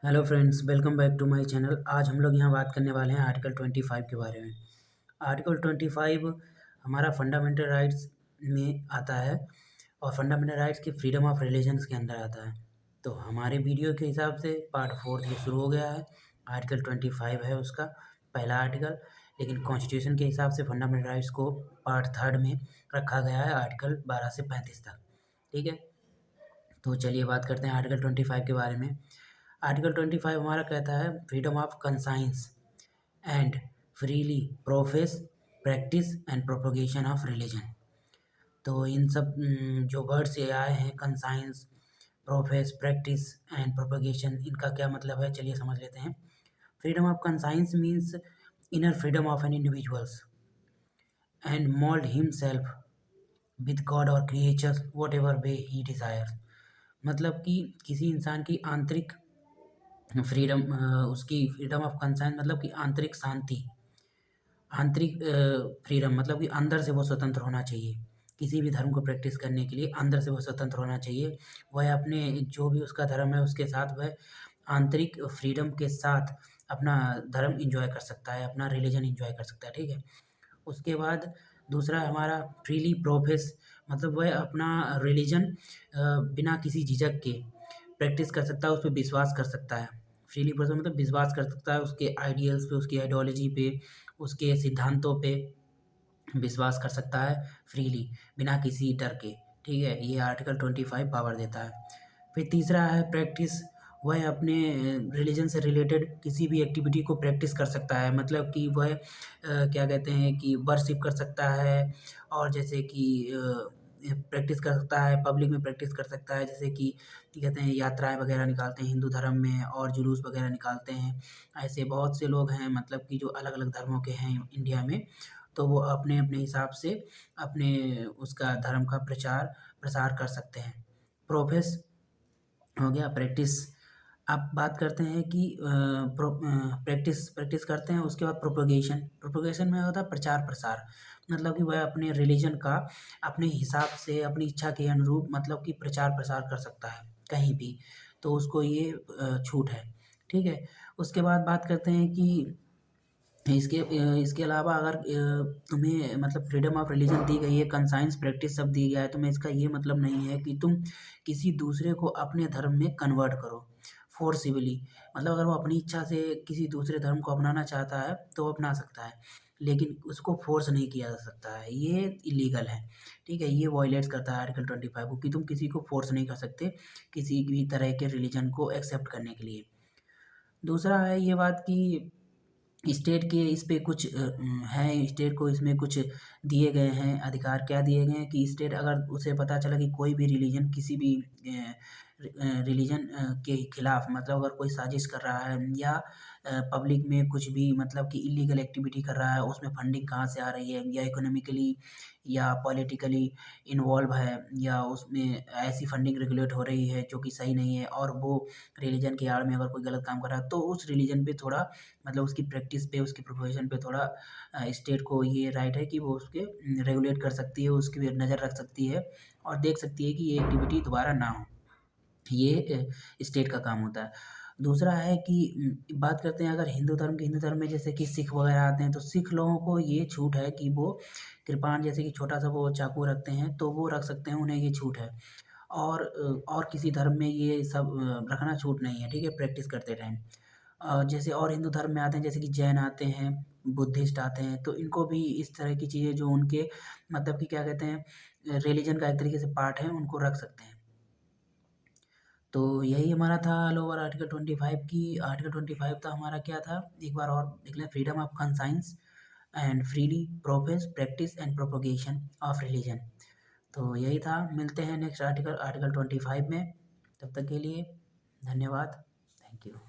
Hello friends, welcome back to my channel. आज हम लोग यहाँ बात करने वाले हैं आर्टिकल 25 के बारे में। आर्टिकल 25 हमारा फंडामेंटल राइट्स में आता है और फंडामेंटल राइट्स की फ्रीडम ऑफ रिलीजन्स के अंदर आता है। तो हमारे वीडियो के हिसाब से पार्ट 4 ये शुरू हो गया है। आर्टिकल 25 है उसका पहला आर्टिकल, लेकिन कॉन्स्टिट्यूशन के हिसाब से फंडामेंटल राइट्स को पार्ट 3 में रखा गया है, आर्टिकल 12 से 35 तक। ठीक है, तो चलिए बात करते हैं आर्टिकल 25 के बारे में। आर्टिकल 25 हमारा कहता है freedom of conscience and freely profess practice and propagation of religion. तो इन सब जो वर्ड्स ये आए हैं, conscience, profess, practice and propagation, इनका क्या मतलब है चलिए समझ लेते हैं। Freedom of conscience means inner freedom of an individuals and mould himself with God और creatures whatever way he desires. मतलब कि किसी इंसान की आंतरिक फ्रीडम, उसकी फ्रीडम ऑफ कंसाइंस मतलब कि आंतरिक शांति, आंतरिक फ्रीडम मतलब कि अंदर से वो स्वतंत्र होना चाहिए। किसी भी धर्म को प्रैक्टिस करने के लिए अंदर से वो स्वतंत्र होना चाहिए। वह अपने जो भी उसका धर्म है उसके साथ वह आंतरिक फ्रीडम के साथ अपना धर्म एंजॉय कर सकता है, अपना रिलीजन एंजॉय कर सकता है। ठीक है, उसके बाद दूसरा हमारा फ्रीली प्रोफेस, मतलब वह अपना रिलीजन बिना किसी झिझक के प्रैक्टिस कर सकता है, उस पे विश्वास कर सकता है। फ्रीली प्रोफेस मतलब विश्वास कर सकता है उसके आइडियल्स पे, उसकी आइडियोलॉजी पे, उसके सिद्धांतों पे विश्वास कर सकता है फ्रीली, बिना किसी डर के। ठीक है, ये आर्टिकल 25 पावर देता है। फिर तीसरा है प्रैक्टिस, वह अपने रिलीजन से रिलेटेड किसी भी एक्टिविटी को प्रैक्टिस कर सकता है। मतलब कि वह क्या कहते हैं कि वर्शिप कर सकता है, और जैसे कि प्रैक्टिस कर सकता है, पब्लिक में प्रैक्टिस कर सकता है। जैसे कि कहते हैं यात्राएं वगैरह निकालते हैं हिंदू धर्म में, और जुलूस वगैरह निकालते हैं। ऐसे बहुत से लोग हैं मतलब कि जो अलग अलग धर्मों के हैं इंडिया में, तो वो अपने अपने हिसाब से अपने उसका धर्म का प्रचार प्रसार कर सकते हैं। प्रोफेस हो गया, प्रैक्टिस। अब बात करते हैं कि प्रैक्टिस प्रैक्टिस करते हैं, उसके बाद प्रोपोगेशन। प्रोपोगेशन में होता है प्रचार प्रसार, मतलब कि वह अपने रिलीजन का अपने हिसाब से अपनी इच्छा के अनुरूप मतलब कि प्रचार प्रसार कर सकता है कहीं भी, तो उसको ये छूट है। ठीक है, उसके बाद बात करते हैं कि इसके अलावा अगर तुम्हें मतलब फ्रीडम ऑफ रिलीजन दी गई है, कंसाइंस प्रैक्टिस सब दी गया है, तो मैं इसका ये मतलब नहीं है कि तुम किसी दूसरे को अपने धर्म में कन्वर्ट करो फोर्सिबली। मतलब अगर वो अपनी इच्छा से किसी दूसरे धर्म को अपनाना चाहता है तो वो अपना सकता है, लेकिन उसको फोर्स नहीं किया जा सकता है, ये इलीगल है। ठीक है, ये वॉयलेट्स करता है आर्टिकल 25 को, कि तुम किसी को फोर्स नहीं कर सकते किसी भी तरह के रिलीजन को एक्सेप्ट करने के लिए। दूसरा है ये बात कि स्टेट के इस पे कुछ है, स्टेट को इसमें कुछ दिए गए हैं अधिकार। क्या दिए गए हैं कि स्टेट अगर उसे पता चला कि कोई भी रिलीजन किसी भी रिलीजन के खिलाफ मतलब अगर कोई साजिश कर रहा है, या पब्लिक में कुछ भी मतलब कि इलीगल एक्टिविटी कर रहा है, उसमें फंडिंग कहाँ से आ रही है, या इकोनॉमिकली या पॉलिटिकली इन्वॉल्व है, या उसमें ऐसी फंडिंग रेगुलेट हो रही है जो कि सही नहीं है, और वो रिलीजन की आड़ में अगर कोई गलत काम कर रहा है, तो उस रिलीजन पे थोड़ा मतलब उसकी प्रैक्टिस पे, उसकी प्रोफेशन पे थोड़ा स्टेट को ये राइट है कि वो उसके रेगुलेट कर सकती है, उसकी भी नज़र रख सकती है, और देख सकती है कि ये एक्टिविटी दोबारा ना हो। ये स्टेट का काम होता है। दूसरा है कि बात करते हैं अगर हिंदू धर्म में जैसे कि सिख वगैरह आते हैं, तो सिख लोगों को ये छूट है कि वो कृपाण जैसे कि छोटा-सा वो चाकू रखते हैं, तो वो रख सकते हैं, उन्हें ये छूट है। और किसी धर्म में ये सब रखना छूट नहीं है, ठीक है, प्रैक्टिस करते टाइम। जैसे और हिंदू धर्म में आते हैं, जैसे कि जैन आते हैं, बुद्धिस्ट आते हैं, तो इनको भी इस तरह की चीज़ें जो उनके मतलब कि क्या कहते हैं रिलीजन का एक तरीके से पार्ट है, उनको रख सकते हैं। तो यही हमारा था ऑल ओवर आर्टिकल 25 की। आर्टिकल 25 था हमारा क्या था, एक बार और देख लें। Freedom of conscience and freely profess practice and propagation of religion. तो यही था, मिलते हैं नेक्स्ट आर्टिकल 25 में। तब तक के लिए धन्यवाद, थैंक यू।